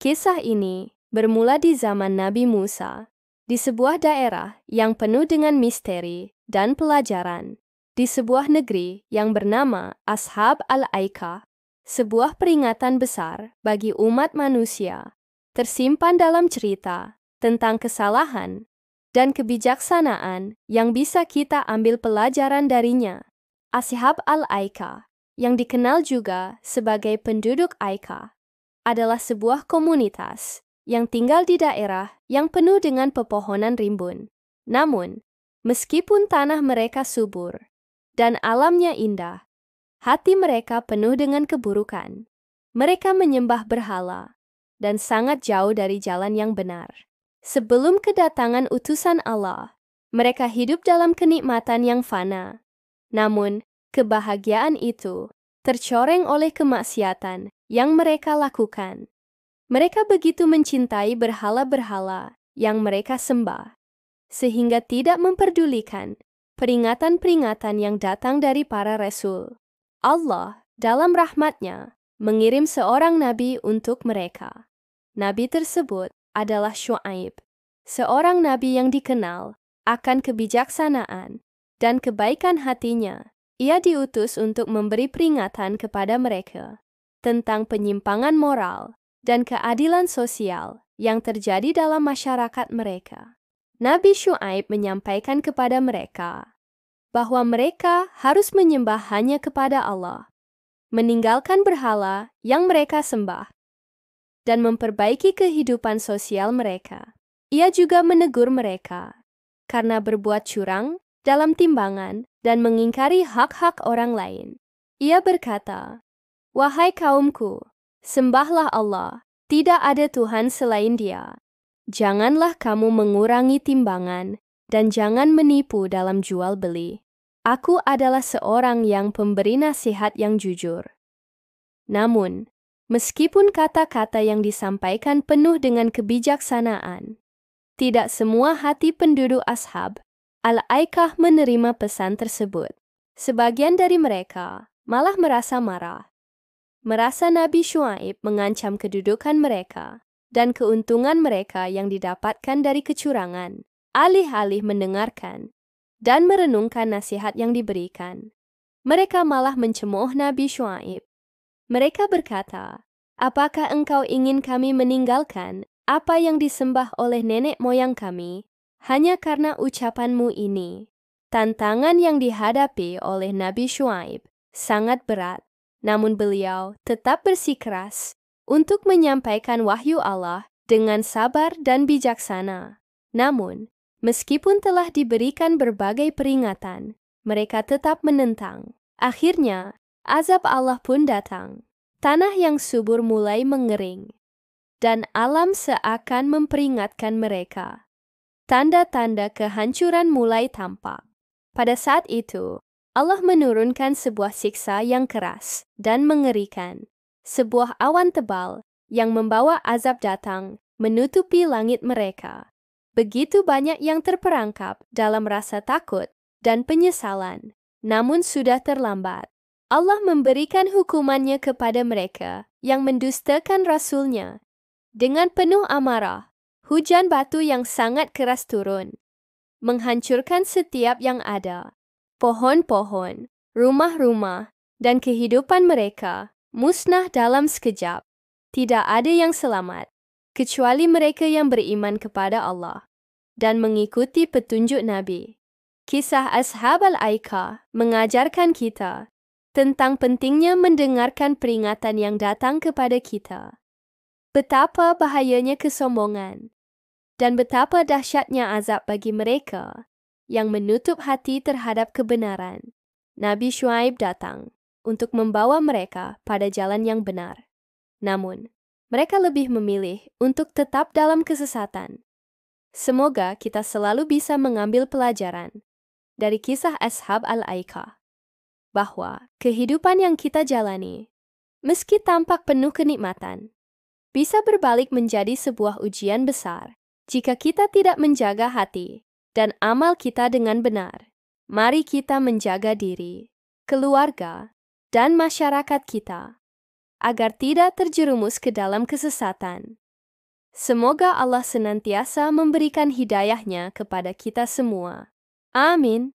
Kisah ini bermula di zaman Nabi Musa, di sebuah daerah yang penuh dengan misteri dan pelajaran, di sebuah negeri yang bernama Ashab al-Aikah, sebuah peringatan besar bagi umat manusia, tersimpan dalam cerita tentang kesalahan dan kebijaksanaan yang bisa kita ambil pelajaran darinya. Ashab al-Aikah, yang dikenal juga sebagai penduduk Aikah, adalah sebuah komunitas yang tinggal di daerah yang penuh dengan pepohonan rimbun. Namun, meskipun tanah mereka subur dan alamnya indah, hati mereka penuh dengan keburukan. Mereka menyembah berhala dan sangat jauh dari jalan yang benar. Sebelum kedatangan utusan Allah, mereka hidup dalam kenikmatan yang fana. Namun, kebahagiaan itu tercoreng oleh kemaksiatan yang mereka lakukan. Mereka begitu mencintai berhala-berhala yang mereka sembah, sehingga tidak memperdulikan peringatan-peringatan yang datang dari para rasul. Allah, dalam rahmatnya, mengirim seorang nabi untuk mereka. Nabi tersebut adalah Syuaib, seorang nabi yang dikenal akan kebijaksanaan dan kebaikan hatinya. Ia diutus untuk memberi peringatan kepada mereka tentang penyimpangan moral dan keadilan sosial yang terjadi dalam masyarakat mereka. Nabi Syuaib menyampaikan kepada mereka bahwa mereka harus menyembah hanya kepada Allah, meninggalkan berhala yang mereka sembah, dan memperbaiki kehidupan sosial mereka. Ia juga menegur mereka karena berbuat curang dalam timbangan dan mengingkari hak-hak orang lain. Ia berkata, "Wahai kaumku, sembahlah Allah, tidak ada Tuhan selain Dia. Janganlah kamu mengurangi timbangan dan jangan menipu dalam jual beli. Aku adalah seorang yang pemberi nasihat yang jujur." Namun, meskipun kata-kata yang disampaikan penuh dengan kebijaksanaan, tidak semua hati penduduk Ashab al-Aikah menerima pesan tersebut. Sebagian dari mereka malah merasa marah, merasa Nabi Syuaib mengancam kedudukan mereka dan keuntungan mereka yang didapatkan dari kecurangan, alih-alih mendengarkan dan merenungkan nasihat yang diberikan. Mereka malah mencemooh Nabi Syuaib. Mereka berkata, "Apakah engkau ingin kami meninggalkan apa yang disembah oleh nenek moyang kami hanya karena ucapanmu ini?" Tantangan yang dihadapi oleh Nabi Syuaib sangat berat, namun beliau tetap bersikeras untuk menyampaikan wahyu Allah dengan sabar dan bijaksana. Namun, meskipun telah diberikan berbagai peringatan, mereka tetap menentang. Akhirnya, azab Allah pun datang. Tanah yang subur mulai mengering, dan alam seakan memperingatkan mereka. Tanda-tanda kehancuran mulai tampak. Pada saat itu, Allah menurunkan sebuah siksa yang keras dan mengerikan. Sebuah awan tebal yang membawa azab datang menutupi langit mereka. Begitu banyak yang terperangkap dalam rasa takut dan penyesalan, namun sudah terlambat. Allah memberikan hukumannya kepada mereka yang mendustakan Rasul-Nya. Dengan penuh amarah, hujan batu yang sangat keras turun, menghancurkan setiap yang ada. Pohon-pohon, rumah-rumah, dan kehidupan mereka musnah dalam sekejap. Tidak ada yang selamat, kecuali mereka yang beriman kepada Allah dan mengikuti petunjuk Nabi. Kisah Ashab al-Aikah mengajarkan kita tentang pentingnya mendengarkan peringatan yang datang kepada kita. Betapa bahayanya kesombongan dan betapa dahsyatnya azab bagi mereka yang menutup hati terhadap kebenaran. Nabi Syuaib datang untuk membawa mereka pada jalan yang benar. Namun, mereka lebih memilih untuk tetap dalam kesesatan. Semoga kita selalu bisa mengambil pelajaran dari kisah Ashab al-Aikah, bahwa kehidupan yang kita jalani, meski tampak penuh kenikmatan, bisa berbalik menjadi sebuah ujian besar jika kita tidak menjaga hati dan amal kita dengan benar. Mari kita menjaga diri, keluarga, dan masyarakat kita agar tidak terjerumus ke dalam kesesatan. Semoga Allah senantiasa memberikan hidayahnya kepada kita semua. Amin.